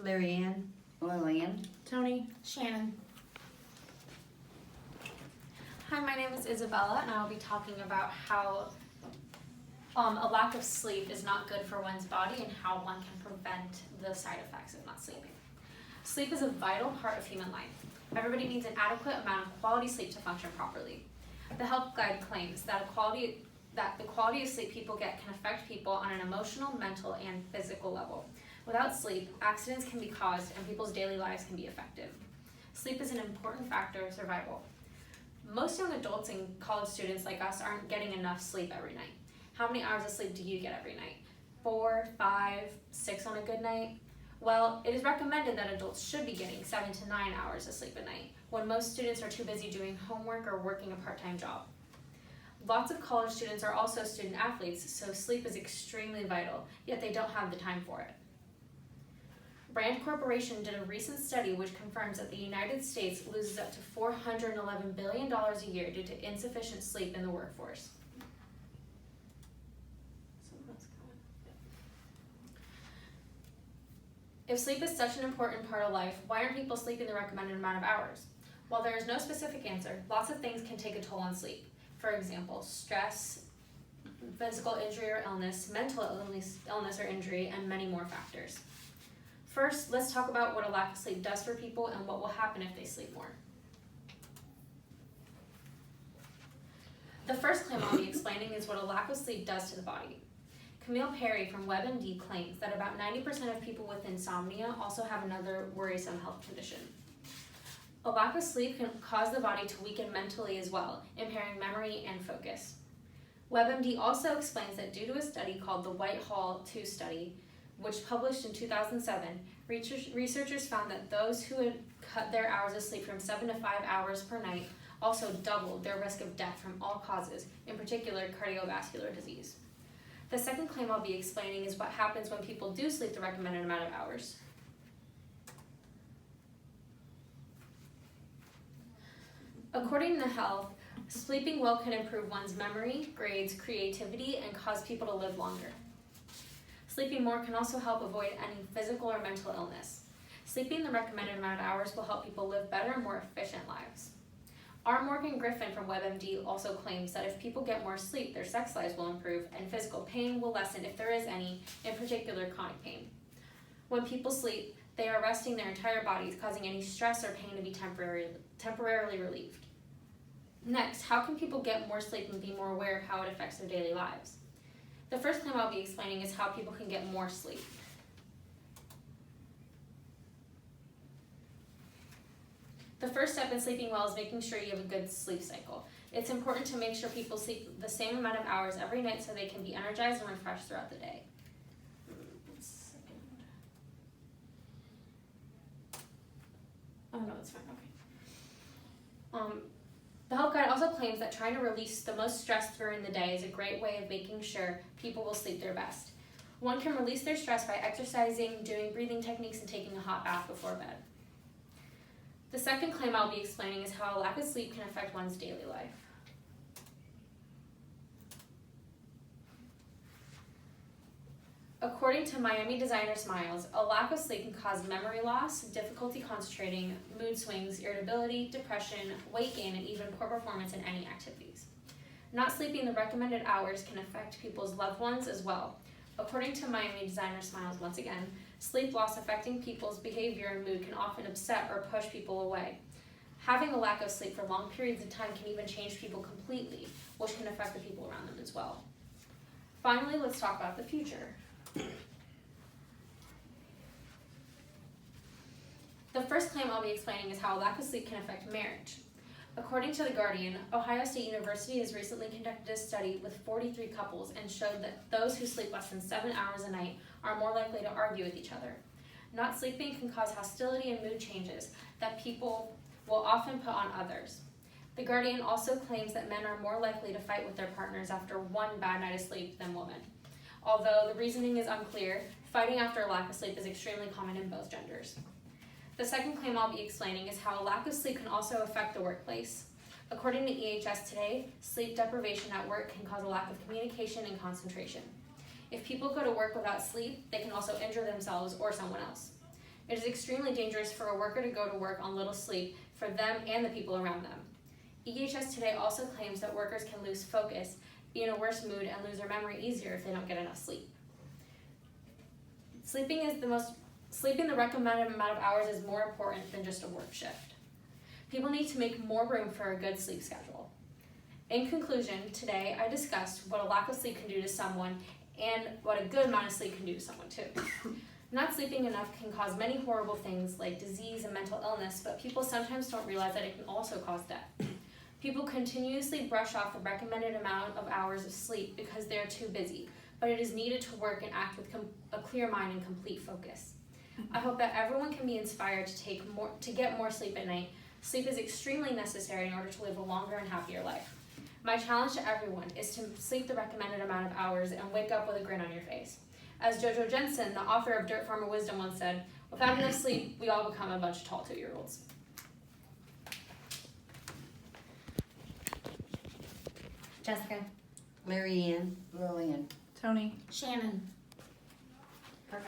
Mary Ann. Lillian. Tony. Shannon. Hi, my name is Isabella, and I will be talking about how a lack of sleep is not good for one's body and how one can prevent the side effects of not sleeping. Sleep is a vital part of human life. Everybody needs an adequate amount of quality sleep to function properly. The Health Guide claims that the quality of sleep people get can affect people on an emotional, mental, and physical level. Without sleep, accidents can be caused and people's daily lives can be affected. Sleep is an important factor of survival. Most young adults and college students like us aren't getting enough sleep every night. How many hours of sleep do you get every night? 4, 5, 6 on a good night? Well, it is recommended that adults should be getting 7 to 9 hours of sleep a night, when most students are too busy doing homework or working a part-time job. Lots of college students are also student athletes, so sleep is extremely vital, yet they don't have the time for it. Brand Corporation did a recent study which confirms that the United States loses up to $411 billion a year due to insufficient sleep in the workforce. If sleep is such an important part of life, why aren't people sleeping the recommended amount of hours? While there is no specific answer, lots of things can take a toll on sleep. For example, stress, physical injury or illness, mental illness or injury, and many more factors. First, let's talk about what a lack of sleep does for people and what will happen if they sleep more. The first claim I'll be explaining is what a lack of sleep does to the body. Camille Perry from WebMD claims that about 90% of people with insomnia also have another worrisome health condition. A lack of sleep can cause the body to weaken mentally as well, impairing memory and focus. WebMD also explains that due to a study called the Whitehall 2 study, which published in 2007, researchers found that those who had cut their hours of sleep from 7 to 5 hours per night also doubled their risk of death from all causes, in particular cardiovascular disease. The second claim I'll be explaining is what happens when people do sleep the recommended amount of hours. According to Health, sleeping well can improve one's memory, grades, creativity, and cause people to live longer. Sleeping more can also help avoid any physical or mental illness. Sleeping the recommended amount of hours will help people live better and more efficient lives. R. Morgan Griffin from WebMD also claims that if people get more sleep, their sex lives will improve and physical pain will lessen if there is any, in particular chronic pain. When people sleep, they are resting their entire bodies, causing any stress or pain to be temporarily relieved. Next, how can people get more sleep and be more aware of how it affects their daily lives? The first claim I'll be explaining is how people can get more sleep. The first step in sleeping well is making sure you have a good sleep cycle. It's important to make sure people sleep the same amount of hours every night so they can be energized and refreshed throughout the day. Oh no, that's fine, okay. The Health Guide also claims that trying to release the most stress during the day is a great way of making sure people will sleep their best. One can release their stress by exercising, doing breathing techniques, and taking a hot bath before bed. The second claim I'll be explaining is how a lack of sleep can affect one's daily life. According to Miami designer Smiles, a lack of sleep can cause memory loss, difficulty concentrating, mood swings, irritability, depression, weight gain, and even poor performance in any activities. Not sleeping the recommended hours can affect people's loved ones as well. According to Miami designer Smiles once again, sleep loss affecting people's behavior and mood can often upset or push people away. Having a lack of sleep for long periods of time can even change people completely, which can affect the people around them as well. Finally, let's talk about the future. The first claim I'll be explaining is how a lack of sleep can affect marriage. According to The Guardian, Ohio State University has recently conducted a study with 43 couples and showed that those who sleep less than 7 hours a night are more likely to argue with each other. Not sleeping can cause hostility and mood changes that people will often put on others. The Guardian also claims that men are more likely to fight with their partners after one bad night of sleep than women. Although the reasoning is unclear, fighting after a lack of sleep is extremely common in both genders. The second claim I'll be explaining is how a lack of sleep can also affect the workplace. According to EHS Today, sleep deprivation at work can cause a lack of communication and concentration. If people go to work without sleep, they can also injure themselves or someone else. It is extremely dangerous for a worker to go to work on little sleep for them and the people around them. EHS Today also claims that workers can lose focus, be in a worse mood, and lose their memory easier if they don't get enough sleep. Sleeping the recommended amount of hours is more important than just a work shift. People need to make more room for a good sleep schedule. In conclusion, today I discussed what a lack of sleep can do to someone and what a good amount of sleep can do to someone too. Not sleeping enough can cause many horrible things like disease and mental illness, but people sometimes don't realize that it can also cause death. People continuously brush off the recommended amount of hours of sleep because they are too busy, but it is needed to work and act with a clear mind and complete focus. I hope that everyone can be inspired to get more sleep at night. Sleep is extremely necessary in order to live a longer and happier life. My challenge to everyone is to sleep the recommended amount of hours and wake up with a grin on your face. As Jojo Jensen, the author of Dirt Farmer Wisdom, once said, without enough sleep, we all become a bunch of tall 2-year-olds. Jessica. Mary Ann. Lillian. Tony. Shannon.